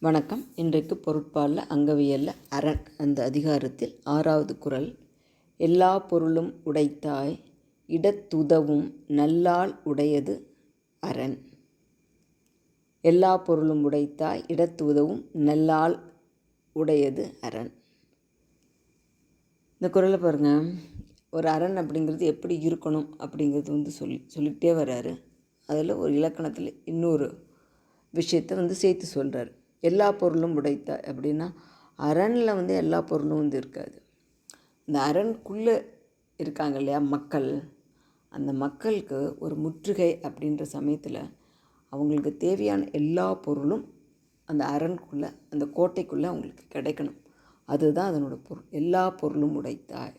வணக்கம். இன்றைக்கு பொருட்பாலில் அங்கவியலில் அரண் அந்த அதிகாரத்தில் 6வது குறள். எல்லா பொருளும் உடைத்தாய் இடத்துதவும் நல்லாள் உடையது அரண். எல்லா பொருளும் உடைத்தாய் இடத்துதவும் நல்லாள் உடையது அரண். இந்த குறளை பாருங்கள். ஒரு அரண் அப்படிங்கிறது எப்படி இருக்கணும் அப்படிங்கிறது சொல்லிகிட்டே வர்றாரு. அதில் ஒரு இலக்கணத்தில் இன்னொரு விஷயத்தை சேர்த்து சொல்கிறார். எல்லா பொருளும் உடைத்தாய் அப்படின்னா அரணில் எல்லா பொருளும் இருக்காது. இந்த அரண்குள்ளே இருக்காங்க இல்லையா மக்கள், அந்த மக்களுக்கு ஒரு முற்றுகை அப்படின்ற சமயத்தில் அவங்களுக்கு தேவையான எல்லா பொருளும் அந்த அரண்குள்ளே அந்த கோட்டைக்குள்ளே அவங்களுக்கு கிடைக்கணும். அதுதான் அதனோட பொருள். எல்லா பொருளும் உடைத்தாய்.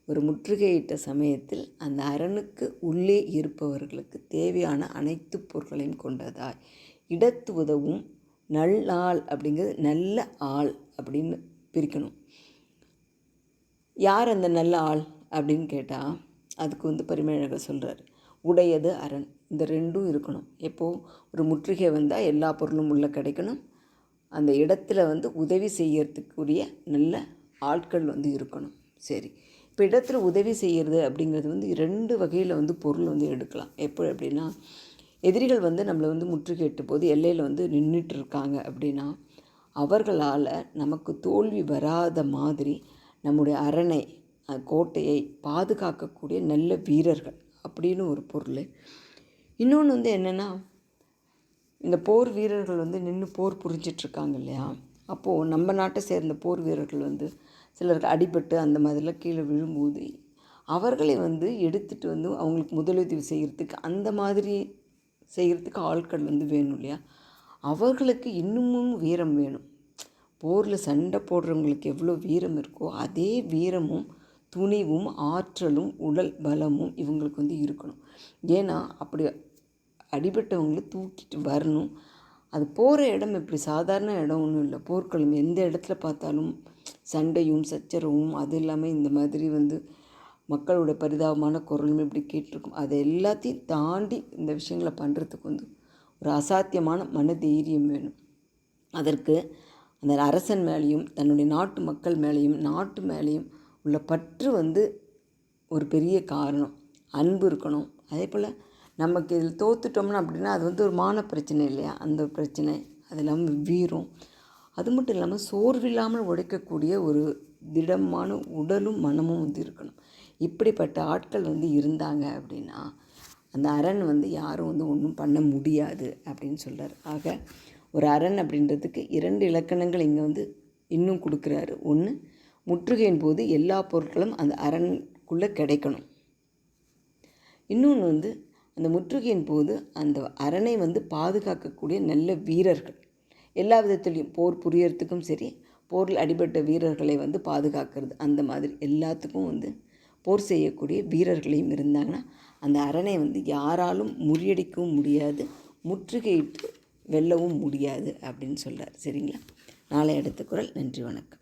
ஒரு முற்றுகையிட்ட சமயத்தில் அந்த அரணுக்கு உள்ளே இருப்பவர்களுக்கு தேவையான அனைத்து பொருட்களையும் கொண்டதாய். இடத்து உதவும் நல்லாள் அப்படிங்கிறது நல்ல ஆள் அப்படின்னு பிரிக்கணும். யார் அந்த நல்ல ஆள் அப்படின்னு கேட்டால் அதுக்கு பரிமேழகர் சொல்கிறார். உடையது அரண். இந்த ரெண்டும் இருக்கணும். எப்போது ஒரு முற்றுகை வந்தால் எல்லா பொருளும் உள்ளே கிடைக்கணும். அந்த இடத்துல உதவி செய்யறதுக்குரிய நல்ல ஆட்கள் இருக்கணும். சரி, இப்போ இடத்துல உதவி செய்கிறது அப்படிங்கிறது 2 வகையில் பொருள் எடுக்கலாம். எப்போ அப்படின்னா, எதிரிகள் நம்மளை முற்றுகையிட்ட போது எல்லையில் நின்றுட்டு இருக்காங்க அப்படின்னா அவர்களால் நமக்கு தோல்வி வராத மாதிரி நம்முடைய அரணை கோட்டையை பாதுகாக்கக்கூடிய நல்ல வீரர்கள் அப்படின்னு ஒரு பொருள். இன்னொன்று என்னென்னா, இந்த போர் வீரர்கள் நின்று போர் புரிஞ்சிட்ருக்காங்க இல்லையா, அப்போது நம்ம நாட்டை சேர்ந்த போர் வீரர்கள் சிலருக்கு அடிபட்டு அந்த மாதிரிலாம் கீழே விழும்போது அவர்களை எடுத்துகிட்டு அவங்களுக்கு முதலுதவி செய்கிறதுக்கு அந்த மாதிரி செய்கிறதுக்கு ஆட்கள் வேணும் இல்லையா. அவர்களுக்கு இன்னமும் வீரம் வேணும். போரில் சண்டை போடுறவங்களுக்கு எவ்வளோ வீரம் இருக்கோ அதே வீரமும் துணிவும் ஆற்றலும் உடல் பலமும் இவங்களுக்கு இருக்கணும். ஏன்னா அப்படி அடிபட்டவங்களை தூக்கிட்டு வரணும். அது போகிற இடம் இப்படி சாதாரண இடம் ஒன்றும் இல்லை. போர்க்களம் எந்த இடத்துல பார்த்தாலும் சண்டையும் சச்சரவும், அது இல்லாமல் இந்த மாதிரி மக்களோட பரிதாபமான குரலும் இப்படி கேட்டிருக்கும். அதை எல்லாத்தையும் தாண்டி இந்த விஷயங்களை பண்ணுறதுக்கு ஒரு அசாத்தியமான மன தைரியம் வேணும். அதற்கு அந்த அரசன் மேலேயும் தன்னுடைய நாட்டு மக்கள் மேலேயும் நாட்டு மேலேயும் உள்ள பற்று ஒரு பெரிய காரணம். அன்பு இருக்கணும். அதே போல் நமக்கு இதில் தோத்துட்டோம்னா அப்படின்னா அது ஒரு மான பிரச்சனை இல்லையா, அந்த பிரச்சனை. அது இல்லாமல் வீரம், அது மட்டும் இல்லாமல் சோர்வில்லாமல் உழைக்கக்கூடிய ஒரு திடமான உடலும் மனமும் இருக்கணும். இப்படிப்பட்ட ஆட்கள் இருந்தாங்க அப்படின்னா அந்த அரண் யாரும் ஒன்றும் பண்ண முடியாது அப்படின்னு சொல்கிறார். ஆக ஒரு அரண் அப்படின்றதுக்கு 2 இலக்கணங்கள் இங்கே இன்னும் கொடுக்குறாரு. ஒன்று, முற்றுகையின் போது எல்லா பொருட்களும் அந்த அரண்குள்ளே கிடைக்கணும். இன்னொன்று அந்த முற்றுகையின் போது அந்த அரணை பாதுகாக்கக்கூடிய நல்ல வீரர்கள், எல்லா விதத்துலேயும் போர் புரியறதுக்கும் சரி, போரில் அடிபட்ட வீரர்களை பாதுகாக்கிறது, அந்த மாதிரி எல்லாத்துக்கும் போர் செய்யக்கூடிய வீரர்களையும் இருந்தாங்கன்னா அந்த அரணை யாராலும் முறியடிக்கவும் முடியாது, முற்றுகையிட்டு வெல்லவும் முடியாது அப்படின்னு சொல்கிறார். சரிங்களா? நாளை அடுத்த குறள். நன்றி, வணக்கம்.